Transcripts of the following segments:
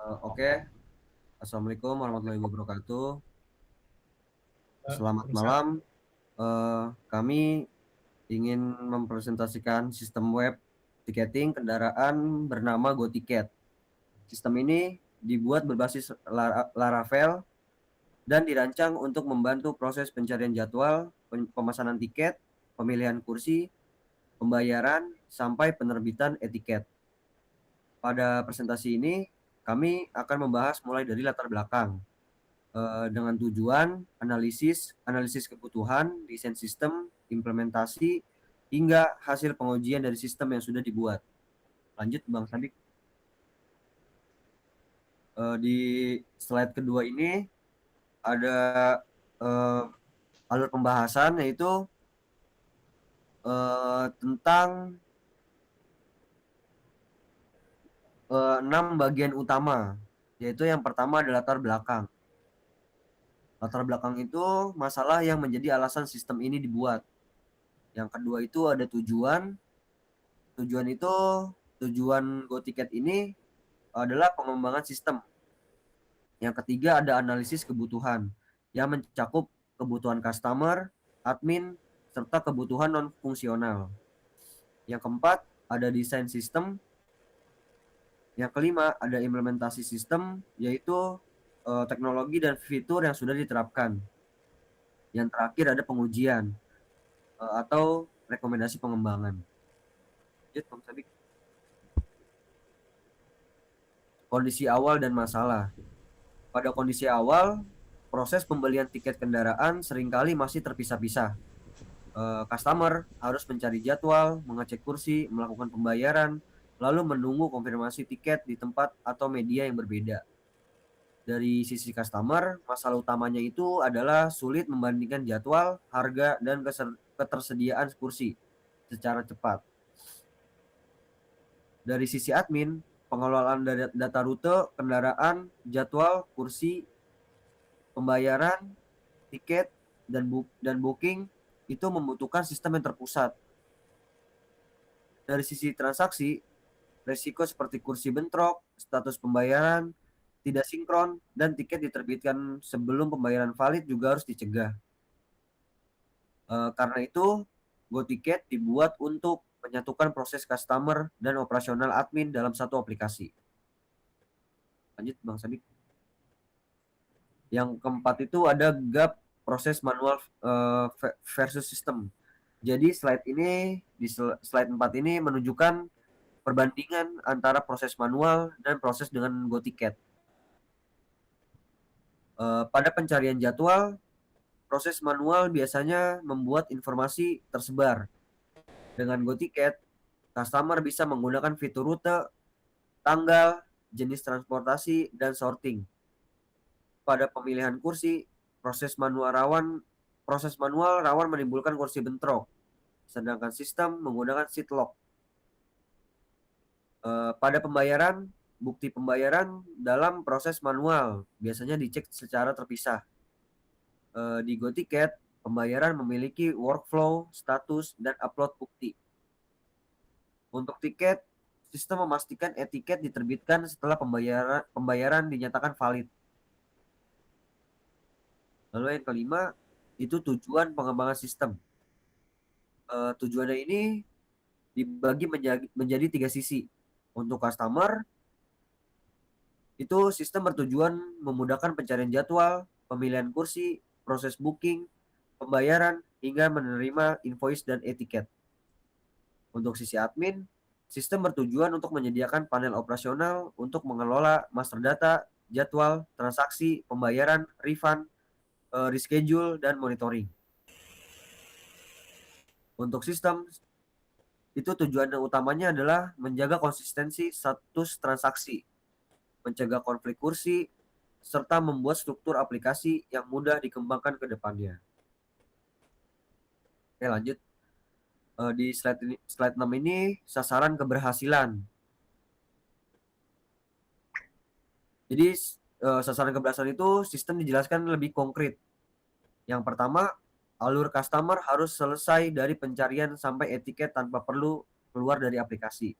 Oke, Assalamualaikum warahmatullahi wabarakatuh. Selamat Waalaikumsalam. malam. Kami ingin mempresentasikan sistem web tiketing kendaraan bernama GoTicket. Sistem ini dibuat berbasis Laravel dan dirancang untuk membantu proses pencarian jadwal, pemesanan tiket, pemilihan kursi, pembayaran, sampai penerbitan etiket. Pada presentasi ini, kami akan membahas mulai dari latar belakang, dengan tujuan analisis kebutuhan, desain sistem, implementasi, hingga hasil pengujian dari sistem yang sudah dibuat. Lanjut, Bang Sadik. Di slide kedua ini ada eh, alur pembahasan, yaitu tentang 6 bagian utama, yaitu yang pertama adalah latar belakang. Latar belakang itu masalah yang menjadi alasan sistem ini dibuat. Yang kedua itu ada tujuan. Tujuan itu, tujuan GoTicket ini adalah pengembangan sistem. Yang ketiga ada analisis kebutuhan yang mencakup kebutuhan customer, admin, serta kebutuhan non-fungsional. Yang keempat ada desain sistem. Yang kelima ada implementasi sistem, yaitu teknologi dan fitur yang sudah diterapkan. Yang terakhir ada pengujian atau rekomendasi pengembangan. Kondisi awal dan masalah. Pada kondisi awal, proses pembelian tiket kendaraan seringkali masih terpisah-pisah. Customer harus mencari jadwal, mengecek kursi, melakukan pembayaran, lalu menunggu konfirmasi tiket di tempat atau media yang berbeda. Dari sisi customer, masalah utamanya itu adalah sulit membandingkan jadwal, harga, dan ketersediaan kursi secara cepat. Dari sisi admin, pengelolaan data rute, kendaraan, jadwal, kursi, pembayaran, tiket, dan booking itu membutuhkan sistem yang terpusat. Dari sisi transaksi, resiko seperti kursi bentrok, status pembayaran, tidak sinkron, dan tiket diterbitkan sebelum pembayaran valid juga harus dicegah. Karena itu, GoTicket dibuat untuk menyatukan proses customer dan operasional admin dalam satu aplikasi. Lanjut, Bang Sadik. Yang keempat itu ada gap proses manual versus sistem. Jadi di slide 4 ini menunjukkan perbandingan antara proses manual dan proses dengan GoTicket. Pada pencarian jadwal, proses manual biasanya membuat informasi tersebar. Dengan GoTicket, customer bisa menggunakan fitur rute, tanggal, jenis transportasi, dan sorting. Pada pemilihan kursi, proses manual rawan menimbulkan kursi bentrok, sedangkan sistem menggunakan seat lock. Pada pembayaran, bukti pembayaran dalam proses manual biasanya dicek secara terpisah. Di GoTicket, pembayaran memiliki workflow, status, dan upload bukti. Untuk tiket, sistem memastikan etiket diterbitkan setelah pembayaran dinyatakan valid. Lalu yang kelima, itu tujuan pengembangan sistem. Tujuannya ini dibagi menjadi 3 sisi. Untuk customer, itu sistem bertujuan memudahkan pencarian jadwal, pemilihan kursi, proses booking, pembayaran, hingga menerima invoice dan etiket. Untuk sisi admin, sistem bertujuan untuk menyediakan panel operasional untuk mengelola master data, jadwal, transaksi, pembayaran, refund, reschedule, dan monitoring. Untuk sistem, itu tujuan utamanya adalah menjaga konsistensi status transaksi, mencegah konflik kursi, serta membuat struktur aplikasi yang mudah dikembangkan ke depannya. Oke, lanjut. Di slide 6 ini sasaran keberhasilan. Jadi sasaran keberhasilan itu sistem dijelaskan lebih konkret. Yang pertama, alur customer harus selesai dari pencarian sampai etiket tanpa perlu keluar dari aplikasi.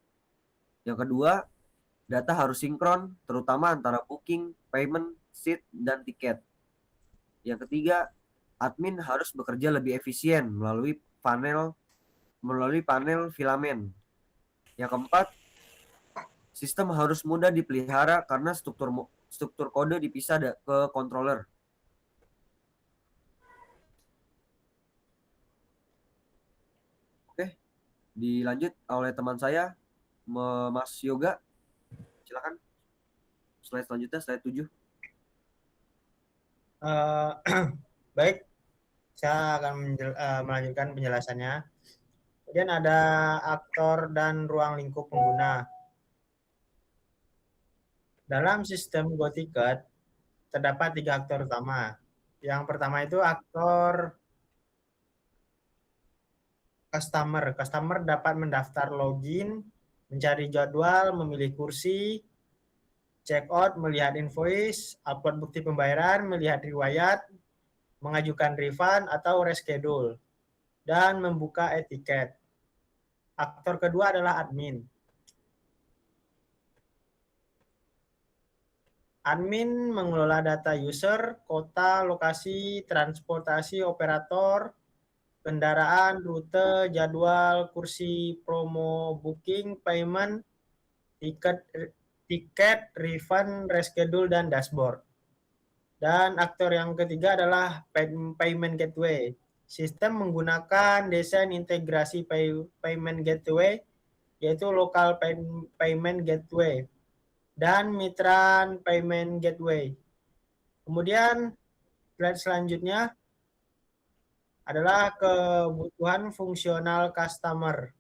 Yang kedua, Data harus sinkron, terutama antara booking, payment, seat, dan tiket. Yang ketiga, admin harus bekerja lebih efisien melalui panel filamen. Yang keempat, sistem harus mudah dipelihara karena struktur kode dipisah ke controller. Oke, dilanjut oleh teman saya, Mas Yoga. Silakan. Slide selanjutnya, slide 7. Baik, saya akan melanjutkan penjelasannya. Kemudian ada aktor dan ruang lingkup pengguna. Dalam sistem GoTicket terdapat 3 aktor utama. Yang pertama itu aktor customer. Customer dapat mendaftar login, mencari jadwal, memilih kursi, check out, melihat invoice, upload bukti pembayaran, melihat riwayat, mengajukan refund atau reschedule, dan membuka etiket. Aktor kedua adalah admin. Admin mengelola data user, kota, lokasi, transportasi, operator, kendaraan, rute, jadwal, kursi, promo, booking, payment, tiket, refund, reschedule, dan dashboard. Dan aktor yang ketiga adalah payment gateway. Sistem menggunakan desain integrasi payment gateway, yaitu local payment gateway dan mitra payment gateway. Kemudian slide selanjutnya adalah kebutuhan fungsional customer.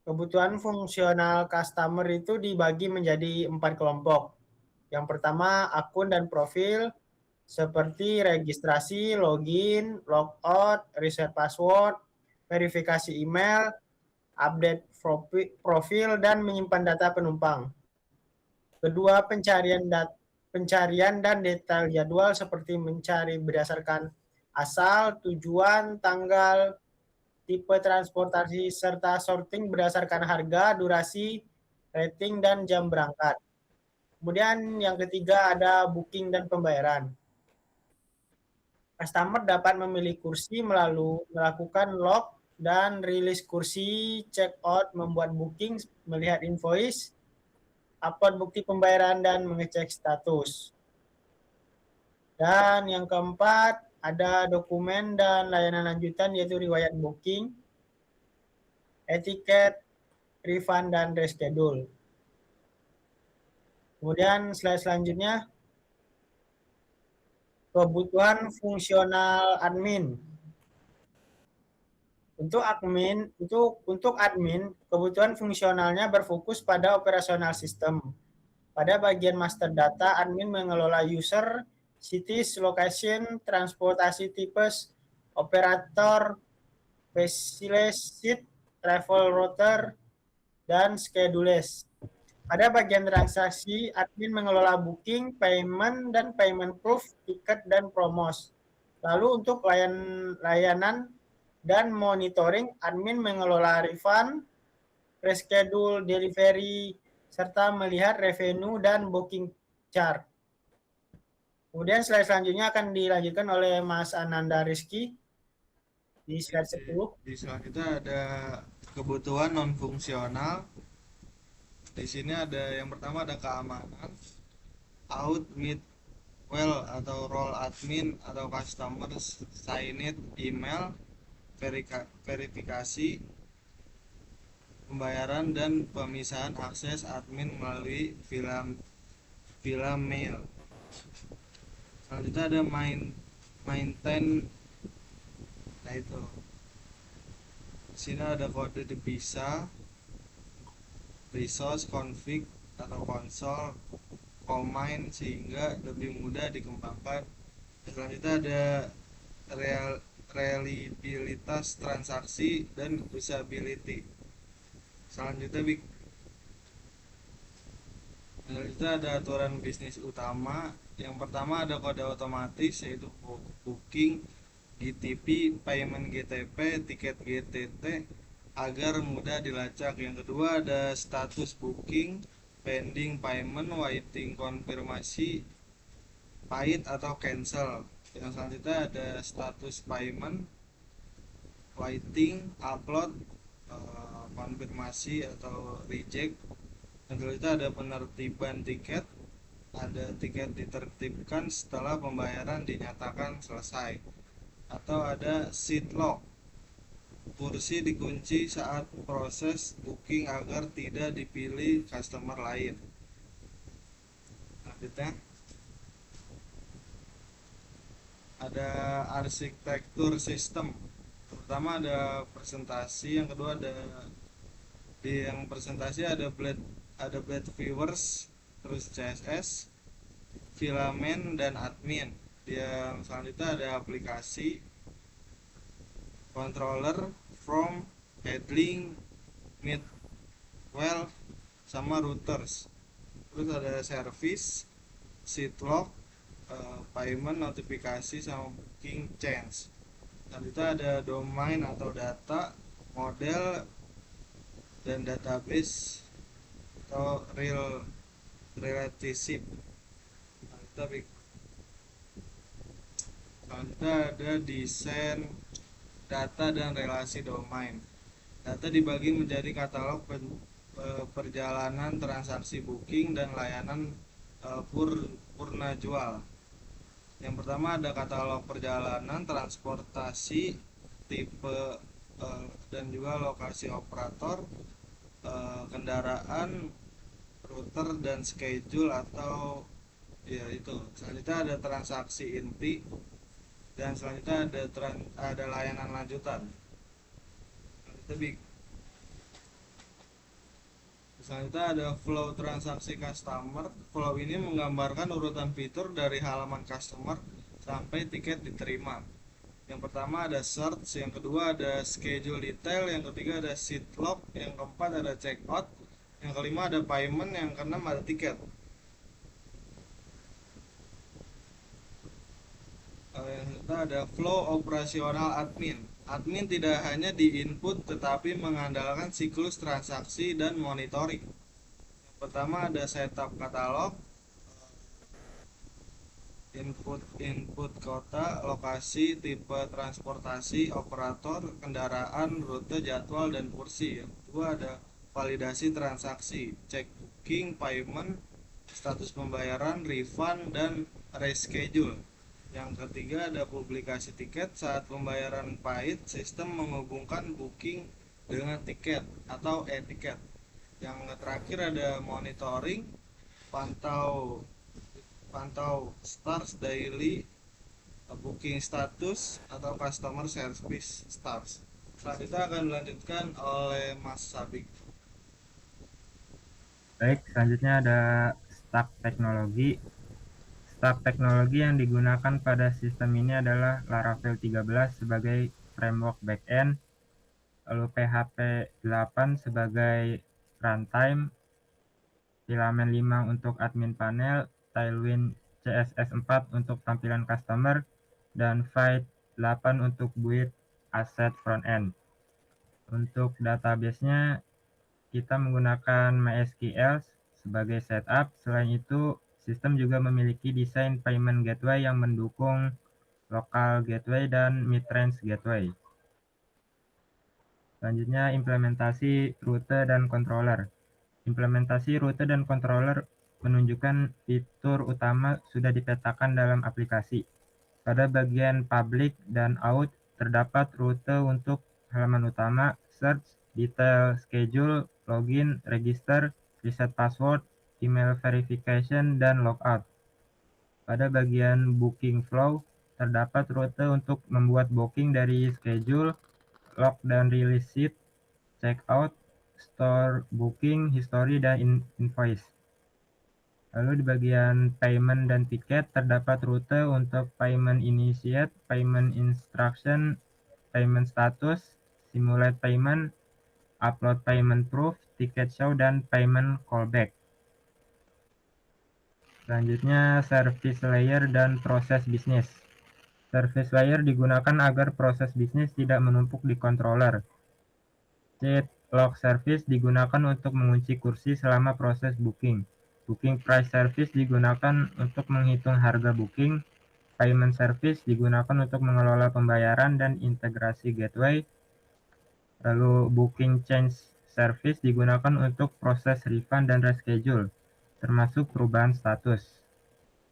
Kebutuhan fungsional customer itu dibagi menjadi 4 kelompok. Yang pertama, akun dan profil seperti registrasi, login, logout, reset password, verifikasi email, update profil, dan menyimpan data penumpang. Kedua, pencarian dan detail jadwal seperti mencari berdasarkan asal, tujuan, tanggal, tipe transportasi, serta sorting berdasarkan harga, durasi, rating, dan jam berangkat. Kemudian yang ketiga ada booking dan pembayaran. Customer dapat memilih kursi melakukan log dan rilis kursi, check out, membuat booking, melihat invoice, upload bukti pembayaran, dan mengecek status. Dan yang keempat, ada dokumen dan layanan lanjutan yaitu riwayat booking, etiket, refund, dan reschedule. Kemudian slide selanjutnya, kebutuhan fungsional admin. Untuk admin, kebutuhan fungsionalnya berfokus pada operasional sistem. Pada bagian master data, admin mengelola user, cities, location, transportasi tipes, operator, facility, seat, travel router, dan schedules. Pada bagian transaksi, admin mengelola booking, payment, dan payment proof, tiket, dan promos. Lalu untuk layanan dan monitoring, admin mengelola refund, reschedule, delivery, serta melihat revenue dan booking chart. Kemudian slide selanjutnya akan dilanjutkan oleh Mas Ananda Rizky di slide 10. Di selanjutnya ada kebutuhan non fungsional. Di sini ada yang pertama ada keamanan, out with well atau role admin atau customer sign it, email, verifikasi, pembayaran dan pemisahan akses admin melalui film mail. Selanjutnya ada maintain. Nah itu. Di sini ada kode dipisah, resource config atau konsol, command sehingga lebih mudah dikembangkan. Selanjutnya ada reliabilitas transaksi dan usability. Selanjutnya ada aturan bisnis utama. Yang pertama ada kode otomatis yaitu booking, GTP, payment GTP, tiket GTT, agar mudah dilacak. Yang kedua ada status booking, pending payment, waiting konfirmasi, paid atau cancel. Yang selanjutnya ada status payment, waiting, upload, konfirmasi atau reject. Yang selanjutnya ada penertiban tiket, ada tiket ditertibkan setelah pembayaran dinyatakan selesai. Atau ada seat lock, kursi dikunci saat proses booking agar tidak dipilih customer lain. Selanjutnya ada arsitektur sistem. Pertama ada presentasi, yang kedua ada yang presentasi ada blade viewers, terus CSS, filament dan admin. Yang selanjutnya ada aplikasi, controller, from, handling, midwell, sama routers. Terus ada service, seat lock, payment, notifikasi, sama booking change. Selanjutnya ada domain atau data, model dan database atau relationship. Selanjutnya ada desain data dan relasi domain. Data dibagi menjadi katalog perjalanan transaksi booking dan layanan purna jual. Yang pertama ada katalog perjalanan, transportasi, tipe dan juga lokasi operator, kendaraan, router dan schedule atau ya itu. Selanjutnya ada transaksi inti, dan selanjutnya ada layanan lanjutan. Selanjutnya ada flow transaksi customer. Flow ini menggambarkan urutan fitur dari halaman customer sampai tiket diterima. Yang pertama ada search, yang kedua ada schedule detail, yang ketiga ada seat log, yang keempat ada checkout, yang kelima ada payment, yang keenam ada tiket. Yang ketiga ada flow operasional admin. Admin tidak hanya di input tetapi mengandalkan siklus transaksi dan monitoring. Yang pertama ada setup katalog, input kota, lokasi, tipe transportasi, operator, kendaraan, rute, jadwal, dan kursi. Yang kedua ada validasi transaksi, cek booking, payment, status pembayaran, refund, dan reschedule. Yang ketiga ada publikasi tiket. Saat pembayaran paid, sistem menghubungkan booking dengan tiket atau e-tiket. Yang terakhir ada monitoring, pantau stars daily, booking status atau customer service stars. Selanjutnya akan dilanjutkan oleh Mas Sabik. Baik, selanjutnya ada stack teknologi. Stack teknologi yang digunakan pada sistem ini adalah Laravel 13 sebagai framework backend, lalu PHP 8 sebagai runtime, Filament 5 untuk admin panel, Tailwind CSS 4 untuk tampilan customer, dan Vite 8 untuk build asset frontend. Untuk database-nya kita menggunakan MySQL sebagai setup. Selain itu, sistem juga memiliki desain payment gateway yang mendukung local gateway dan mid-range gateway. Selanjutnya implementasi rute dan controller. Implementasi rute dan controller menunjukkan fitur utama sudah dipetakan dalam aplikasi. Pada bagian public dan out terdapat rute untuk halaman utama, search, detail, schedule, login, register, reset password, email verification, dan logout. Pada bagian booking flow terdapat rute untuk membuat booking dari schedule, log dan release sheet, checkout, store booking, history, dan invoice. Lalu di bagian payment dan tiket terdapat rute untuk payment initiate, payment instruction, payment status, simulate payment, upload payment proof, ticket show, dan payment callback. Selanjutnya service layer dan proses bisnis. Service layer digunakan agar proses bisnis tidak menumpuk di controller. Seat lock service digunakan untuk mengunci kursi selama proses booking. Booking price service digunakan untuk menghitung harga booking. Payment service digunakan untuk mengelola pembayaran dan integrasi gateway. Lalu booking change service digunakan untuk proses refund dan reschedule, termasuk perubahan status.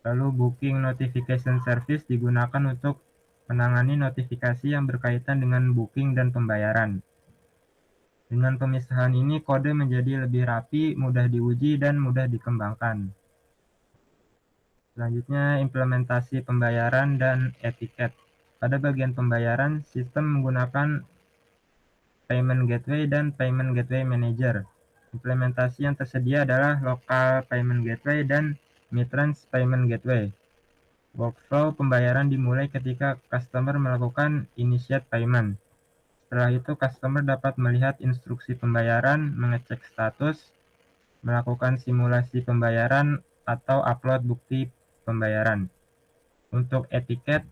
Lalu booking notification service digunakan untuk menangani notifikasi yang berkaitan dengan booking dan pembayaran. Dengan pemisahan ini, kode menjadi lebih rapi, mudah diuji, dan mudah dikembangkan. Selanjutnya, implementasi pembayaran dan etiket. Pada bagian pembayaran, sistem menggunakan Payment Gateway dan Payment Gateway Manager. Implementasi yang tersedia adalah Local Payment Gateway dan Midrange Payment Gateway. Workflow pembayaran dimulai ketika customer melakukan initiate payment. Setelah itu, customer dapat melihat instruksi pembayaran, mengecek status, melakukan simulasi pembayaran, atau upload bukti pembayaran. Untuk etiket,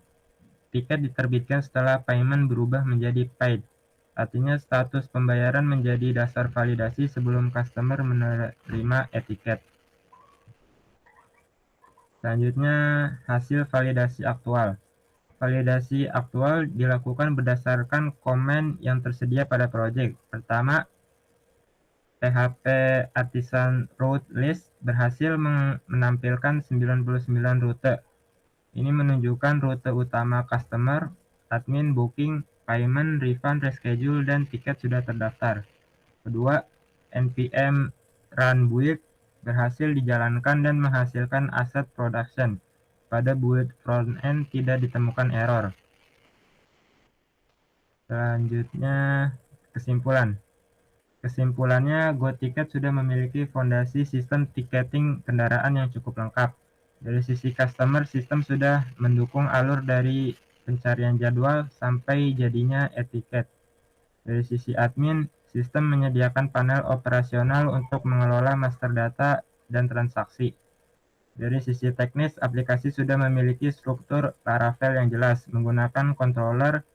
tiket diterbitkan setelah payment berubah menjadi paid. Artinya status pembayaran menjadi dasar validasi sebelum customer menerima etiket. Selanjutnya, hasil validasi aktual. Validasi aktual dilakukan berdasarkan komen yang tersedia pada project. Pertama, PHP Artisan Route List berhasil menampilkan 99 rute. Ini menunjukkan rute utama customer, admin, booking, payment, refund, reschedule, dan tiket sudah terdaftar. Kedua, npm run build berhasil dijalankan dan menghasilkan aset production. Pada build frontend tidak ditemukan error. Selanjutnya, kesimpulan. Kesimpulannya, GoTicket sudah memiliki fondasi sistem ticketing kendaraan yang cukup lengkap. Dari sisi customer, sistem sudah mendukung alur dari pencarian jadwal sampai jadinya etiket. Dari sisi admin, sistem menyediakan panel operasional untuk mengelola master data dan transaksi. Dari sisi teknis, aplikasi sudah memiliki struktur Laravel yang jelas, menggunakan controller,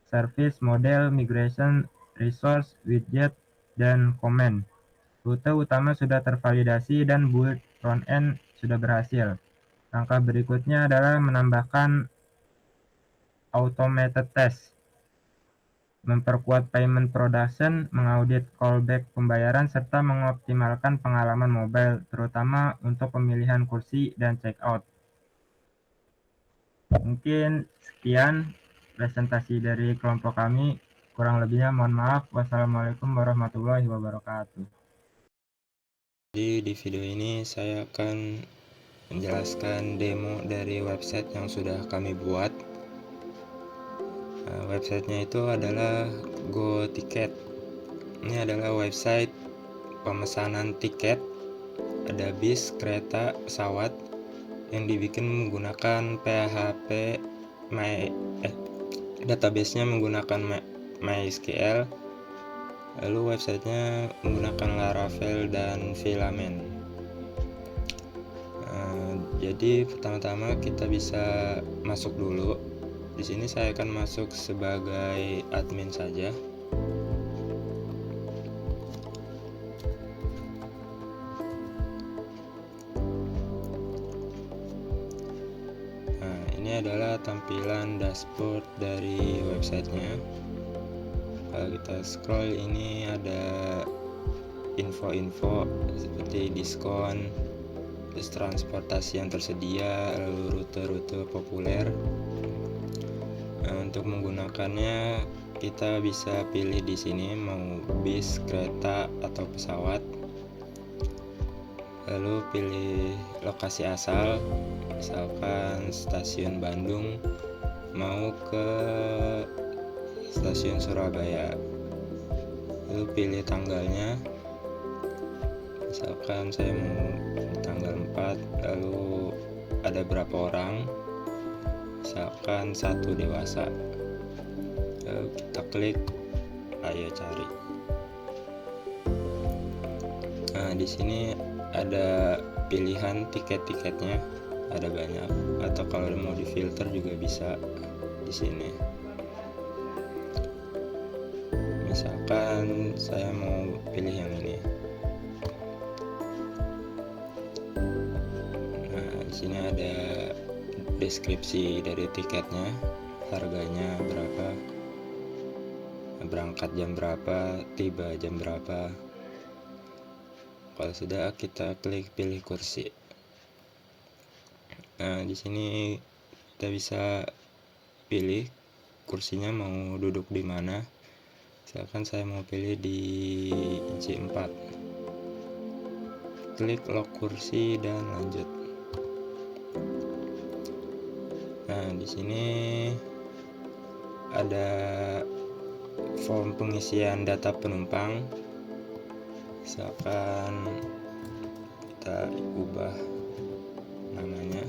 service, model, migration, resource, widget, dan comment. Rute utama sudah tervalidasi dan build front-end sudah berhasil. Langkah berikutnya adalah menambahkan automated test, memperkuat payment production, mengaudit callback pembayaran, serta mengoptimalkan pengalaman mobile, terutama untuk pemilihan kursi dan checkout. Mungkin sekian presentasi dari kelompok kami. Kurang lebihnya mohon maaf. Wassalamualaikum warahmatullahi wabarakatuh. Jadi di video ini saya akan menjelaskan demo dari website yang sudah kami buat. Websitenya itu adalah GoTicket. Ini adalah website pemesanan tiket, ada bis, kereta, pesawat yang dibikin menggunakan PHP database-nya menggunakan MySQL. Lalu websitenya menggunakan Laravel dan Filament. Jadi pertama-tama kita bisa masuk dulu. Di sini saya akan masuk sebagai admin saja. Nah, ini adalah tampilan dashboard dari websitenya. Kalau kita scroll, ini ada info-info seperti diskon, terus transportasi yang tersedia, lalu rute-rute populer. Nah, untuk menggunakannya kita bisa pilih di sini mau bis, kereta, atau pesawat. Lalu pilih lokasi asal, misalkan stasiun Bandung mau ke stasiun Surabaya. Lalu pilih tanggalnya, misalkan saya mau tanggal 4, lalu ada berapa orang, misalkan 1 dewasa. Lalu kita klik ayo cari. Nah, di sini ada pilihan tiket-tiketnya, ada banyak, atau kalau mau difilter juga bisa di sini. Misalkan saya mau pilih yang ini. Nah, di sini ada deskripsi dari tiketnya, harganya berapa, berangkat jam berapa, tiba jam berapa. Kalau sudah, kita klik pilih kursi. Nah, di sini kita bisa pilih kursinya mau duduk di mana. Misalkan saya mau pilih di J4. Klik lock kursi dan lanjut. Nah, di sini ada form pengisian data penumpang. Misalkan kita ubah namanya,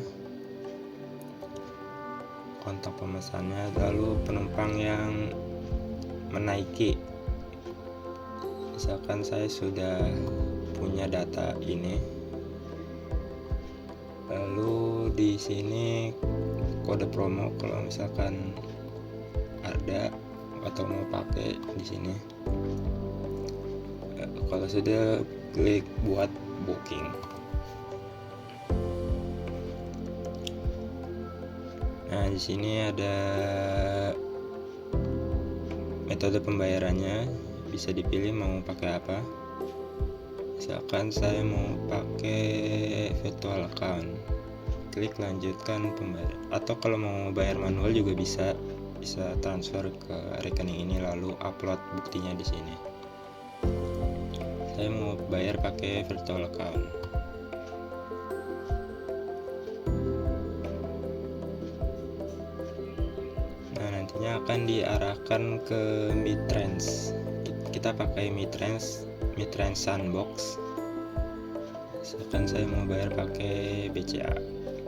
kontak pemesannya, lalu penumpang yang menaiki. Misalkan saya sudah punya data ini, lalu di sini kode promo kalau misalkan ada atau mau pakai di sini. Kalau sudah, klik buat booking. Nah, di sini ada metode pembayarannya, bisa dipilih mau pakai apa. Misalkan saya mau pakai virtual account, klik lanjutkan pembayaran. Atau kalau mau bayar manual juga bisa transfer ke rekening ini lalu upload buktinya di sini. Saya mau bayar pakai virtual account. Nah, nantinya akan diarahkan ke Midtrans. Kita pakai Midtrans Sandbox. Misalkan saya mau bayar pakai BCA,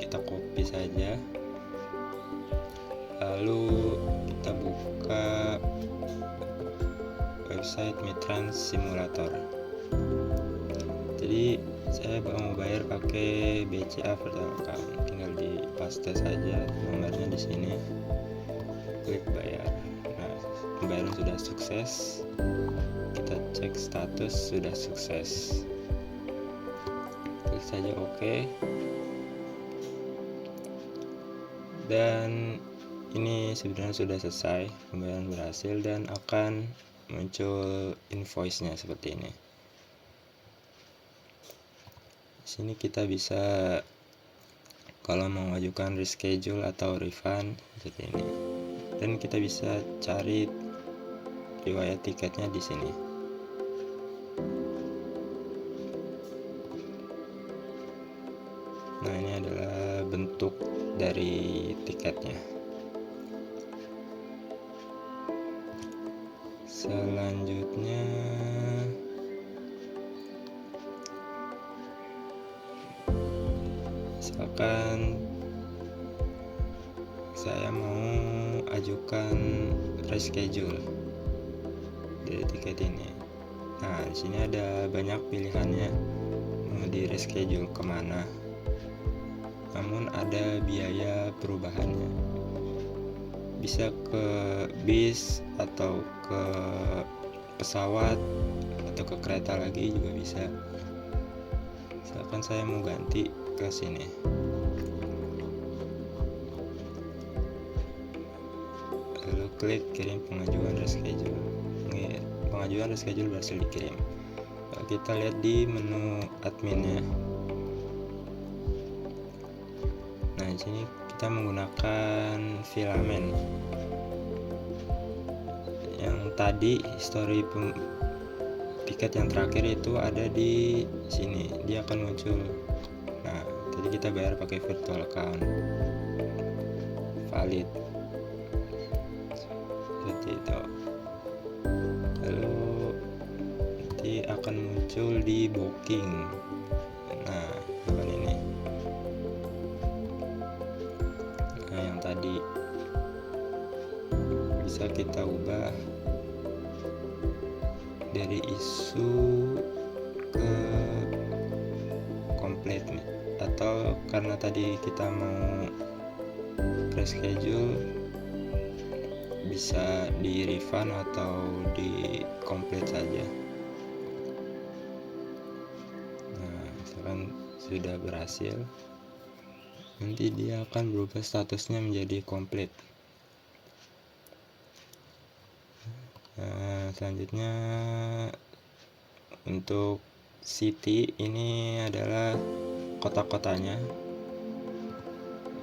kita copy saja. Lalu kita buka website Midtrans Simulator. Jadi saya mau bayar pakai BCA virtual account, tinggal di paste saja nomornya di sini, klik bayar. Nah, pembayaran sudah sukses, kita cek status sudah sukses, klik saja OK. Dan ini sebenarnya sudah selesai, pembayaran berhasil dan akan muncul invoice-nya seperti ini. Di sini kita bisa kalau mau mengajukan reschedule atau refund seperti ini. Dan kita bisa cari riwayat tiketnya di sini. Nah, ini adalah bentuk dari tiketnya. Selanjutnya misalkan saya mau ajukan reschedule dari tiket ini. Nah, di sini ada banyak pilihannya mau di reschedule kemana, namun ada biaya perubahannya. Bisa ke bis atau ke pesawat atau ke kereta lagi juga bisa. Misalkan saya mau ganti ke sini, lalu klik kirim pengajuan reschedule. Pengajuan reschedule berhasil dikirim. Kalau kita lihat di menu adminnya, nah di sini kita menggunakan filamen. Yang tadi history tiket yang terakhir itu ada di sini, dia akan muncul. Nah, tadi kita bayar pakai virtual account, valid seperti itu. Lalu nanti akan muncul di booking. Nah, bukan ini. Nah, yang tadi bisa kita ubah dari isu ke complete, atau karena tadi kita mau reschedule bisa di refund atau di complete saja. Nah, misalkan sudah berhasil, nanti dia akan berubah statusnya menjadi complete. Nah, selanjutnya untuk city ini adalah kota-kotanya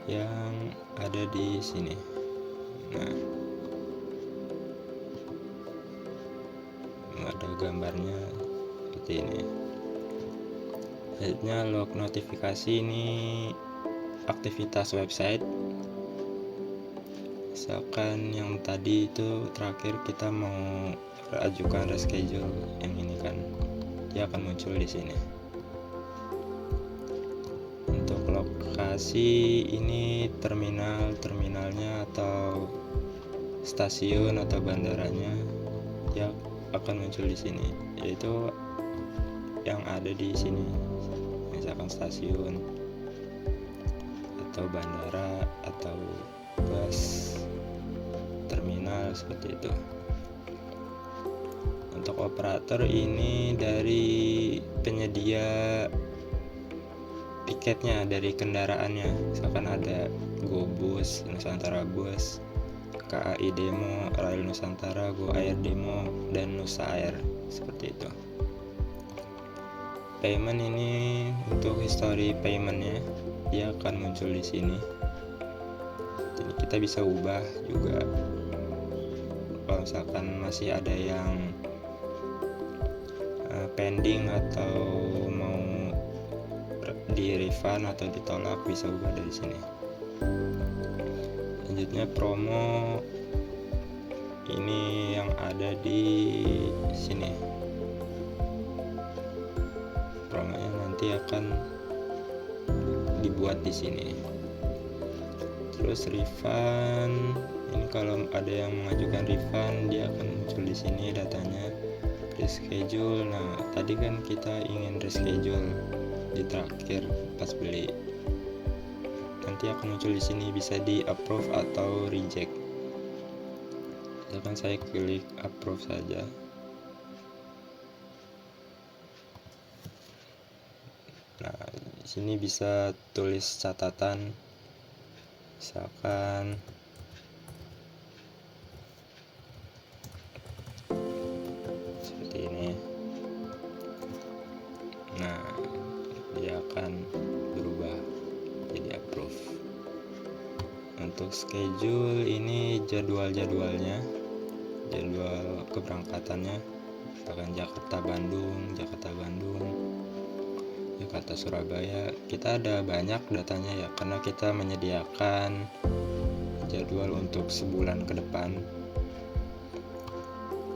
yang ada di sini. Nah, ada gambarnya seperti ini. Selanjutnya log notifikasi ini aktivitas website. Misalkan yang tadi itu terakhir kita mau ajukan reschedule yang ini kan, dia akan muncul di sini. Untuk lokasi ini terminalnya atau stasiun atau bandaranya, dia akan muncul di sini, yaitu yang ada di sini. Misalkan stasiun atau bandara atau bus terminal seperti itu. Untuk operator ini dari penyedia tiketnya, dari kendaraannya. Misalkan ada GoBus, Nusantara Bus, KAI Demo, Rail Nusantara, Go Air Demo, dan Nusa Air, seperti itu. Payment ini untuk history paymentnya, dia akan muncul di sini. Jadi kita bisa ubah juga. Kalau misalkan masih ada yang pending atau mau di refund atau ditolak, bisa ubah dari sini. Selanjutnya promo ini yang ada di sini. Promonya nanti akan dibuat di sini. Terus refund ini kalau ada yang mengajukan refund, dia akan muncul di sini datanya. Reschedule. Nah, tadi kan kita ingin reschedule di terakhir pas beli. Nanti akan muncul di sini, bisa di approve atau reject. Misalkan saya klik approve saja. Nah, di sini bisa tulis catatan. Misalkan seperti ini. Nah, dia akan berubah jadi approve. Untuk schedule ini jadwal-jadwalnya, jadwal keberangkatannya. Misalkan Jakarta Bandung, Jakarta Surabaya. Kita ada banyak datanya ya, karena kita menyediakan jadwal untuk sebulan ke depan.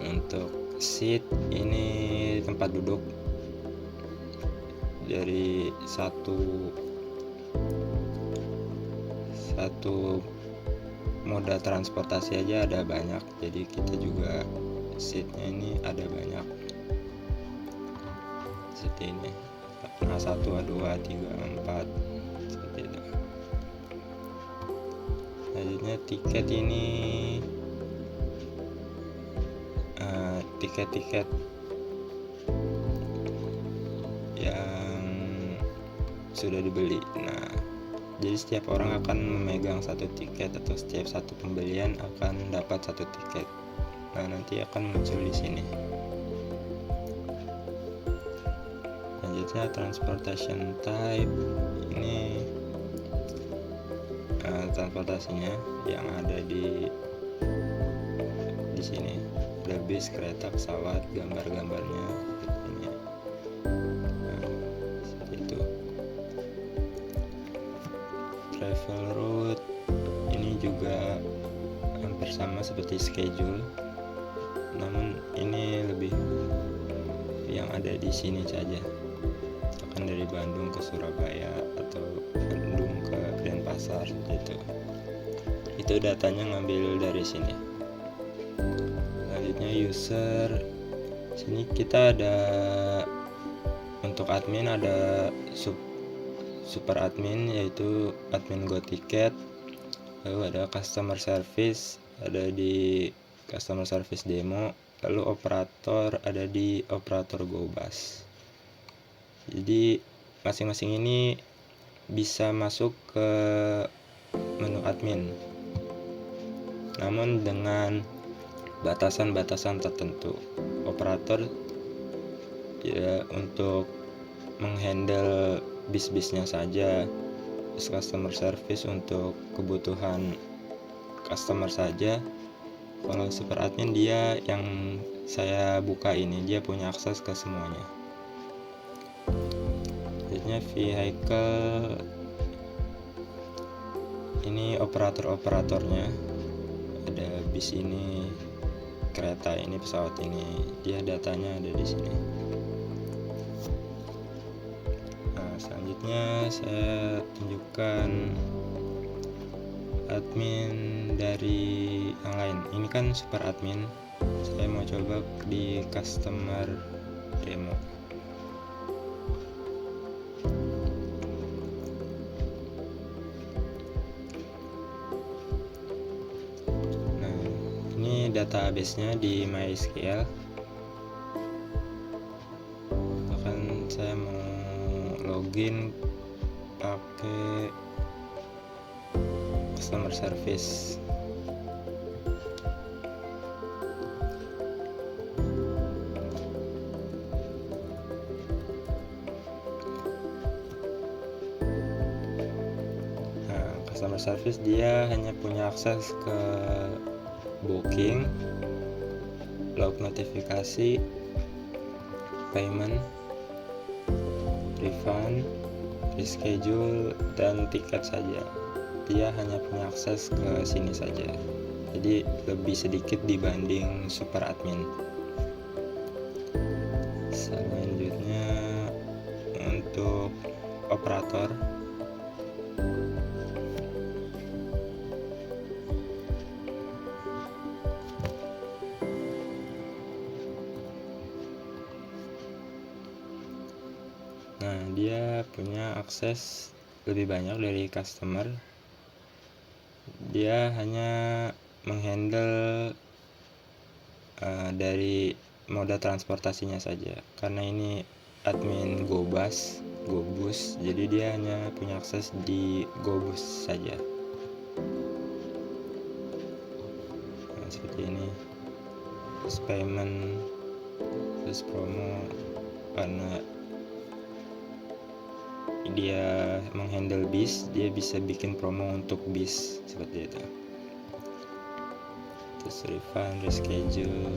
Untuk seat ini tempat duduk, dari satu moda transportasi aja ada banyak, jadi kita juga seatnya ini ada banyak seperti ini, A1, A2, A3, A4 seperti itu. Selanjutnya tiket ini tiket-tiket yang sudah dibeli. Nah, jadi setiap orang akan memegang satu tiket, atau setiap satu pembelian akan dapat satu tiket. Nah, nanti akan muncul di sini. Selanjutnya transportation type, ini transportasinya yang ada di sini. Ada bis, kereta, pesawat, gambar-gambarnya ini. Nah, seperti itu. Travel route ini juga hampir sama seperti schedule, namun ini lebih yang ada di sini saja. Misalkan dari Bandung ke Surabaya atau Bandung ke Denpasar gitu. Itu datanya ngambil dari sini. Selanjutnya user. Sini kita ada untuk admin, ada super admin, yaitu admin GoTicket. Lalu ada customer service, ada di customer service demo, lalu operator ada di operator GoBus. Jadi masing-masing ini bisa masuk ke menu admin, namun dengan batasan-batasan tertentu. Operator ya untuk menghandle bis-bisnya saja, terus customer service untuk kebutuhan customer saja. Kalau super admin dia yang saya buka ini, dia punya akses ke semuanya. Selanjutnya vehicle, ini operator-operatornya, ada bis ini, kereta ini, pesawat ini, dia datanya ada di sini. Nah, selanjutnya saya tunjukkan admin dari yang lain. Ini kan super admin, saya mau coba di customer demo. Nah, ini database-nya di MySQL. Bahkan saya mau login pakai customer service. Nah, customer service dia hanya punya akses ke booking, log notifikasi, payment, refund, reschedule, dan tiket saja. Dia hanya punya akses ke sini saja, jadi lebih sedikit dibanding super admin. Selanjutnya untuk operator, nah dia punya akses lebih banyak dari customer. Dia hanya menghandle dari moda transportasinya saja, karena ini admin GoBus, jadi dia hanya punya akses di GoBus saja. Nah, seperti ini. Terus payment, terus promo, karena dia menghandle bis, dia bisa bikin promo untuk bis seperti itu. Terus refund, reschedule,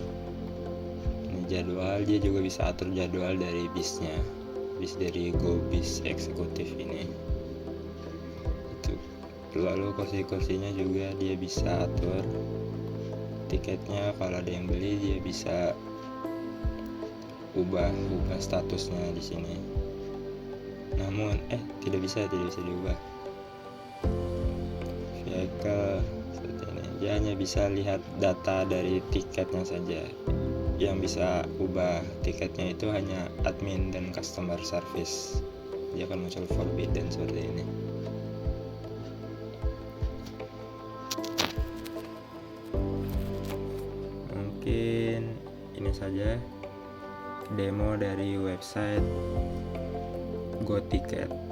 ini jadwal, dia juga bisa atur jadwal dari bisnya, bis dari GoBus eksekutif ini. Itu. Lalu kursi-kursinya juga dia bisa atur. Tiketnya kalau ada yang beli dia bisa ubah statusnya di sini. Namun tidak bisa diubah. Vehicle seperti ini, dia hanya bisa lihat data dari tiketnya saja. Yang bisa ubah tiketnya itu hanya admin dan customer service. Dia akan muncul forbidden seperti ini. Mungkin ini saja demo dari website GoTicket.